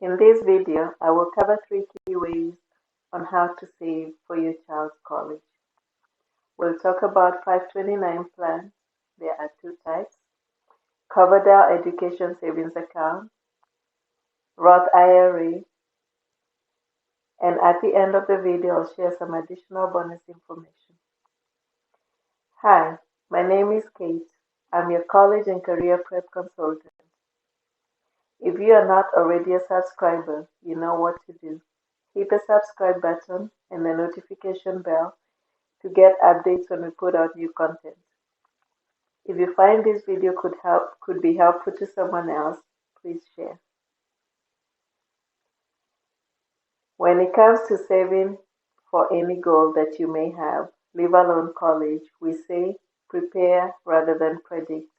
In this video, I will cover 3 key ways on how to save for your child's college. We'll talk about 529 plans. There are 2 types: Coverdell Education Savings Account, ROTH IRA, and at the end of the video, I'll share some additional bonus information. Hi, my name is Kate. I'm your college and career prep consultant. If you are not already a subscriber, you know what to do. Hit the subscribe button and the notification bell to get updates when we put out new content. If you find this video could be helpful to someone else, please share. When it comes to saving for any goal that you may have, leave alone college, we say prepare rather than predict.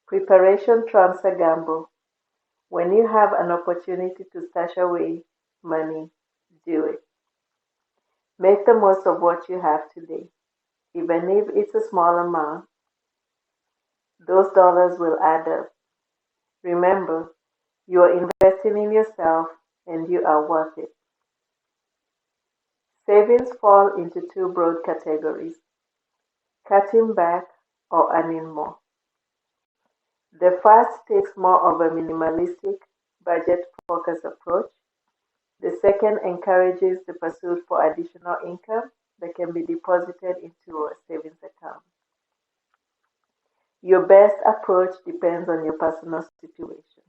Preparation trumps a gamble. When you have an opportunity to stash away money, do it. Make the most of what you have today. Even if it's a small amount, those dollars will add up. Remember, you are investing in yourself and you are worth it. Savings fall into 2 broad categories: cutting back or earning more. The first takes more of a minimalistic, budget-focused approach. The second encourages the pursuit for additional income that can be deposited into a savings account. Your best approach depends on your personal situation.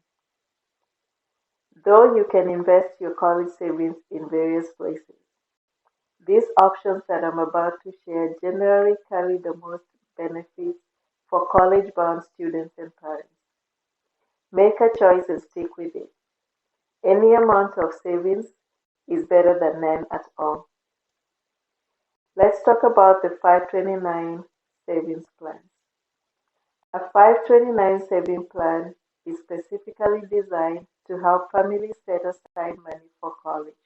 Though you can invest your college savings in various places, these options that I'm about to share generally carry the most benefits for college-bound students and parents. Make a choice and stick with it. Any amount of savings is better than none at all. Let's talk about the 529 savings plans. A 529 saving plan is specifically designed to help families set aside money for college.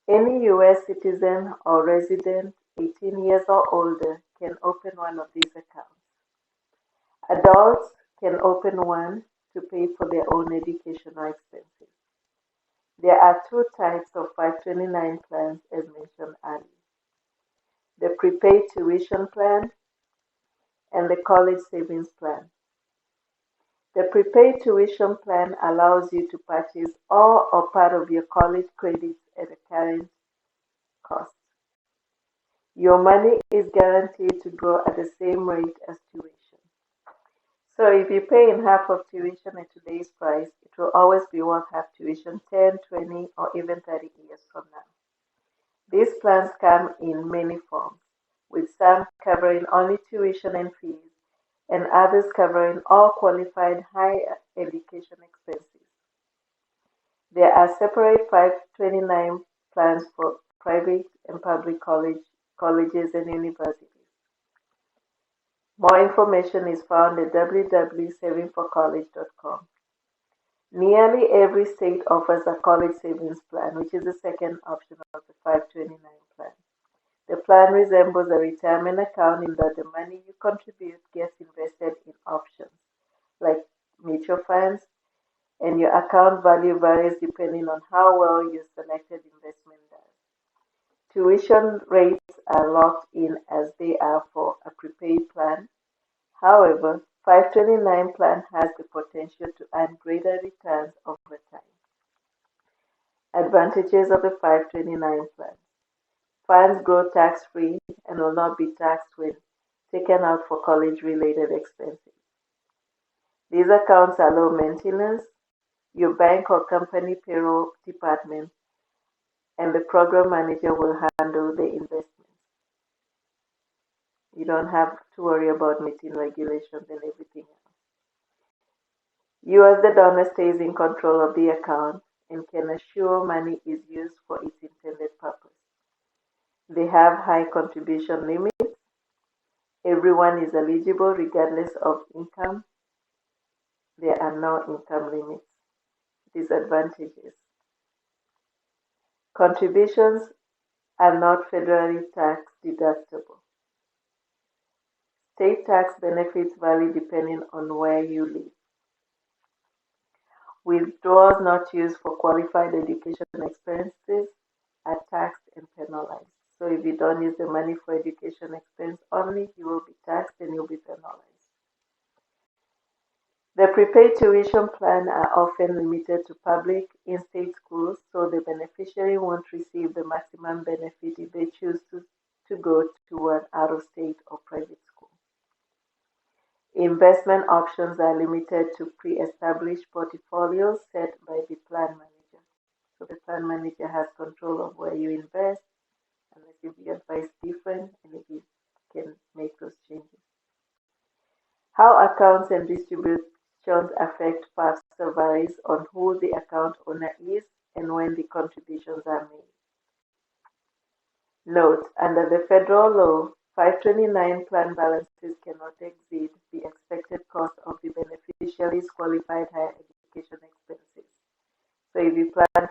Any U.S. citizen or resident 18 years or older can open one of these accounts. Adults can open one to pay for their own educational expenses. There are 2 types of 529 plans as mentioned earlier: the prepaid tuition plan and the college savings plan. The prepaid tuition plan allows you to purchase all or part of your college credits at a current cost. Your money is guaranteed to grow at the same rate as tuition. So if you pay in half of tuition at today's price, it will always be worth half tuition 10, 20, or even 30 years from now. These plans come in many forms, with some covering only tuition and fees, and others covering all qualified higher education expenses. There are separate 529 plans for private and public colleges and universities. More information is found at www.savingforcollege.com. Nearly every state offers a college savings plan, which is the second option of the 529 plan. The plan resembles a retirement account in that the money you contribute gets invested in options like mutual funds, and your account value varies depending on how well your selected investment does. Tuition rates are locked in as they are for a prepaid plan. However, 529 plan has the potential to earn greater returns over time. Advantages of the 529 plan: funds grow tax-free and will not be taxed when taken out for college-related expenses. These accounts are low maintenance. Your bank or company payroll department and the program manager will handle the investments. You don't have to worry about meeting regulations and everything else. You as the donor stays in control of the account and can assure money is used for its intended purpose. They have high contribution limits. Everyone is eligible regardless of income. There are no income limits. Disadvantages: contributions are not federally tax deductible. State tax benefits vary depending on where you live. Withdrawals not used for qualified education expenses are taxed and penalized. So if you don't use the money for education expense only, you will be taxed and you'll be penalized. The prepaid tuition plan are often limited to public in-state schools, so the beneficiary won't receive the maximum benefit if they choose to go to an out-of-state or private school. Investment options are limited to pre-established portfolios set by the plan manager. So the plan manager has control of where you invest, unless if you advise different, and if you can make those changes. How accounts and distributions affect FAFSA varies on who the account owner is and when the contributions are made. Note, under the federal law, 529 plan balances cannot exceed the expected cost of the beneficiary's qualified higher education expenses. So if you plan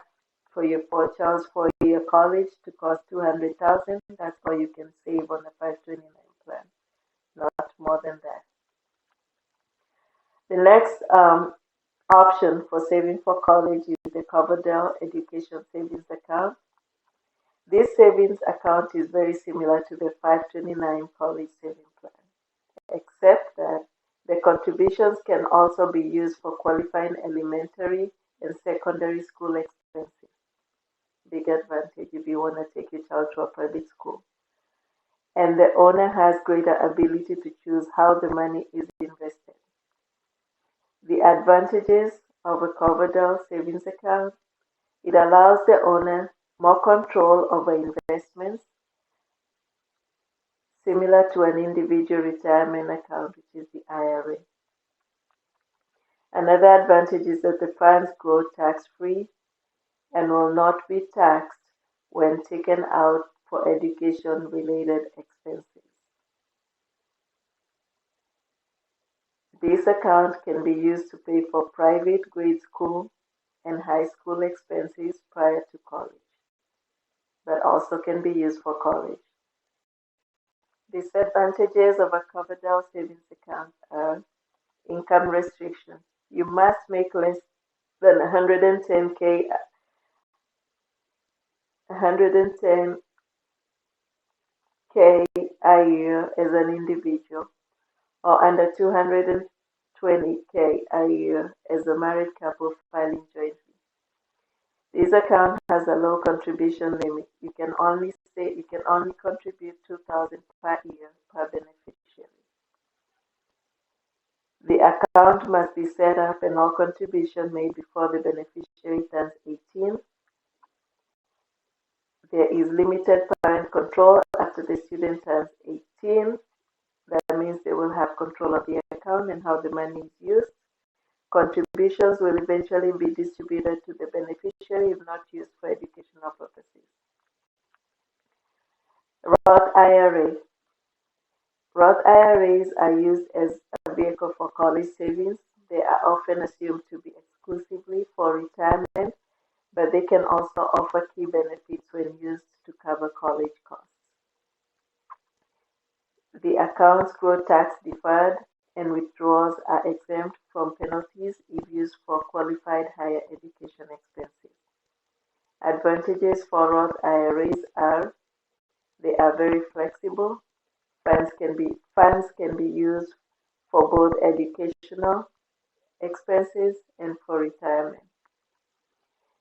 for your child's four-year college to cost $200,000, that's all you can save on a 529 plan, not more than that. The next option for saving for college is the Coverdell Education Savings Account. This savings account is very similar to the 529 college saving plan, except that the contributions can also be used for qualifying elementary and secondary school expenses. Big advantage if you want to take your child to a private school. And the owner has greater ability to choose how the money is invested. The advantages of a Coverdell savings account: it allows the owner more control over investments, similar to an individual retirement account, which is the IRA. Another advantage is that the funds grow tax-free and will not be taxed when taken out for education-related expenses. This account can be used to pay for private grade school and high school expenses prior to college, but also can be used for college. Disadvantages of a Coverdell savings account are income restrictions. You must make less than 110K a year as an individual, or under 220K a year as a married couple filing jointly. This account has a low contribution limit. You can only contribute $2,000 per year per beneficiary. The account must be set up and all contributions made before the beneficiary turns 18. There is limited parent control after the student turns 18. That means they will have control of the account and how the money is used. Contributions will eventually be distributed to the beneficiary if not used for educational purposes. Roth IRA. Roth IRAs are used as a vehicle for college savings. They are often assumed to be exclusively for retirement, but they can also offer key benefits when used to cover college costs. The accounts grow tax deferred, and withdrawals are exempt from penalties if used for qualified higher education expenses. Advantages for Roth IRAs are they are very flexible. Funds can be used for both educational expenses and for retirement.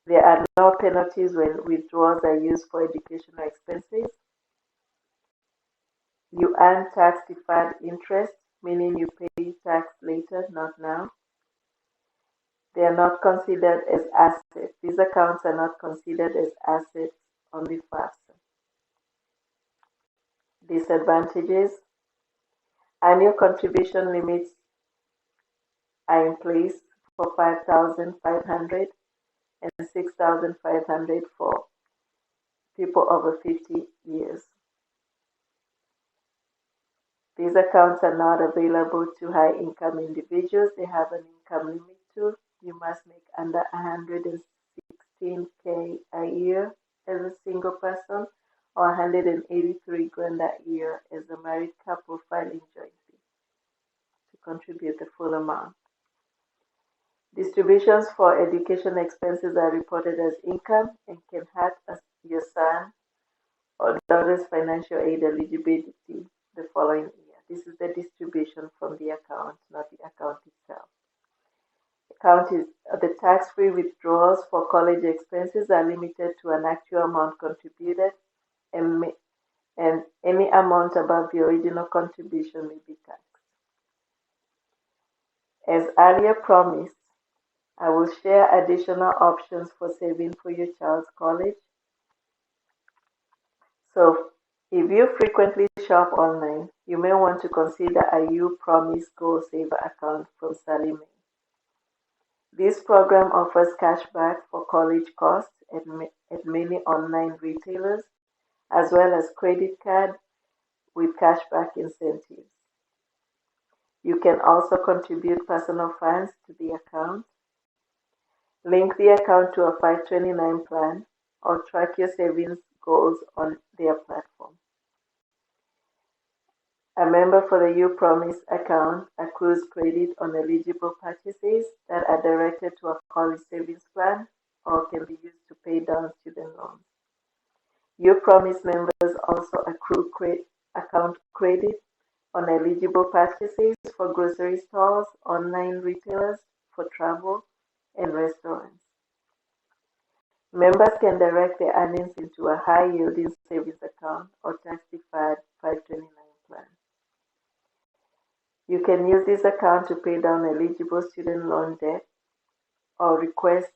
There are no penalties when withdrawals are used for educational expenses. You earn tax-deferred interest, meaning you pay tax later, not now. They are not considered as assets. These accounts are not considered as assets on the FAFSA. Disadvantages: annual contribution limits are in place for $5,500 and $6,500 for people over 50 years. These accounts are not available to high-income individuals. They have an income limit too. You must make under 116K a year as a single person, or 183 grand a year as a married couple filing jointly to contribute the full amount. Distributions for education expenses are reported as income and can hurt your son or daughter's financial aid eligibility the following year. This is the distribution from the account, not the account itself. The tax-free withdrawals for college expenses are limited to an actual amount contributed, and any amount above the original contribution may be taxed. As earlier promised, I will share additional options for saving for your child's college. So, if you frequently shop online, you may want to consider a You Promise Goal Saver account from Sallie Mae. This program offers cashback for college costs at many online retailers, as well as credit card with cashback incentives. You can also contribute personal funds to the account, link the account to a 529 plan, or track your savings goals on their platform. A member for the You Promise account accrues credit on eligible purchases that are directed to a college savings plan or can be used to pay down student loans. You Promise members also accrue account credit on eligible purchases for grocery stores, online retailers, for travel, and restaurants. Members can direct their earnings into a high-yielding savings account or tax-deferred 529 plan. You can use this account to pay down eligible student loan debt or request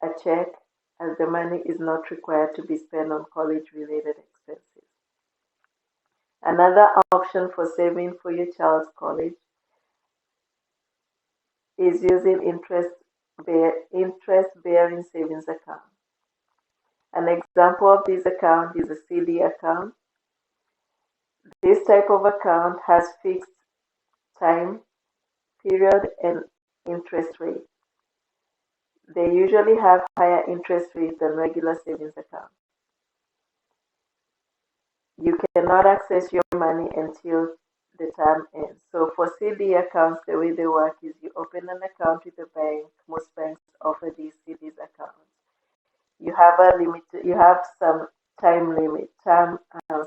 a check, as the money is not required to be spent on college-related expenses. Another option for saving for your child's college is using interest-bearing savings account. An example of this account is a CD account. This type of account has fixed time, period, and interest rate. They usually have higher interest rates than regular savings accounts. You cannot access your money until the term ends. So for CD accounts, the way they work is you open an account with a bank. Most banks offer these CDs accounts. You have a limit. You have some time limit, some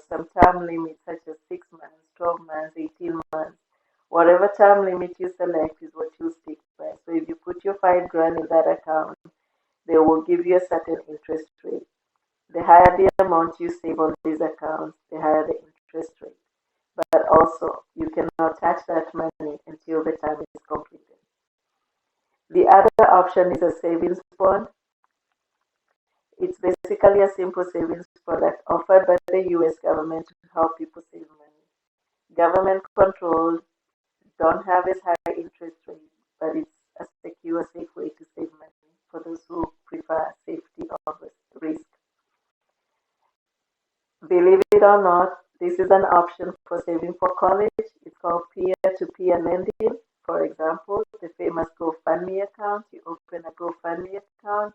term limit such as 6 months, 12 months, 18 months. Whatever term limit you select is what you stick by. So if you put your $5,000 in that account, they will give you a certain interest rate. The higher the amount you save on these accounts, the higher the interest rate. But also, you cannot touch that money until the term is completed. The other option is a savings bond. It's basically a simple savings product offered by the US government to help people save money. Government controlled, don't have as high interest rate, but it's a secure, safe way to save money for those who prefer safety over risk. Believe it or not, this is an option for saving for college. It's called peer-to-peer lending. For example, the famous GoFundMe account. You open a GoFundMe account,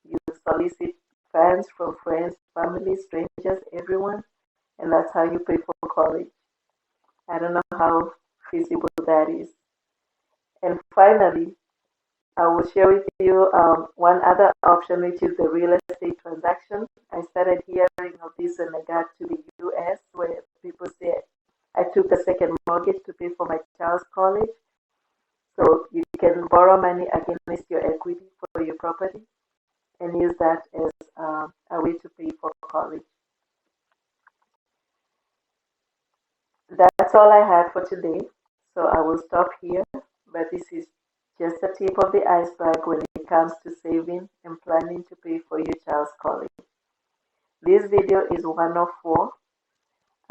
you solicit funds from friends, family, strangers, everyone, and that's how you pay for college. I don't know how feasible that is. And finally, I will share with you one other option, which is the real estate transaction. I started hearing of this when I got to the US, where people say, I took a second mortgage to pay for my child's college. So you can borrow money against your equity for your property and use that as a way to pay for college. That's all I had for today. So I will stop here, but this is just the tip of the iceberg when it comes to saving and planning to pay for your child's college. This video is 1 of 4.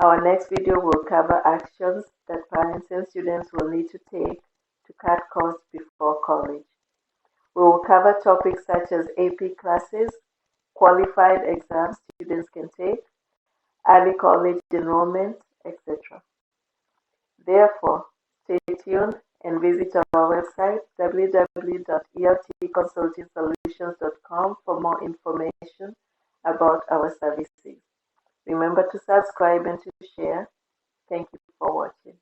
Our next video will cover actions that parents and students will need to take to cut costs before college. We will cover topics such as AP classes, qualified exams students can take, early college enrollment, etc. Therefore, stay tuned and visit our website www.eltconsultingsolutions.com for more information about our services. Remember to subscribe and to share. Thank you for watching.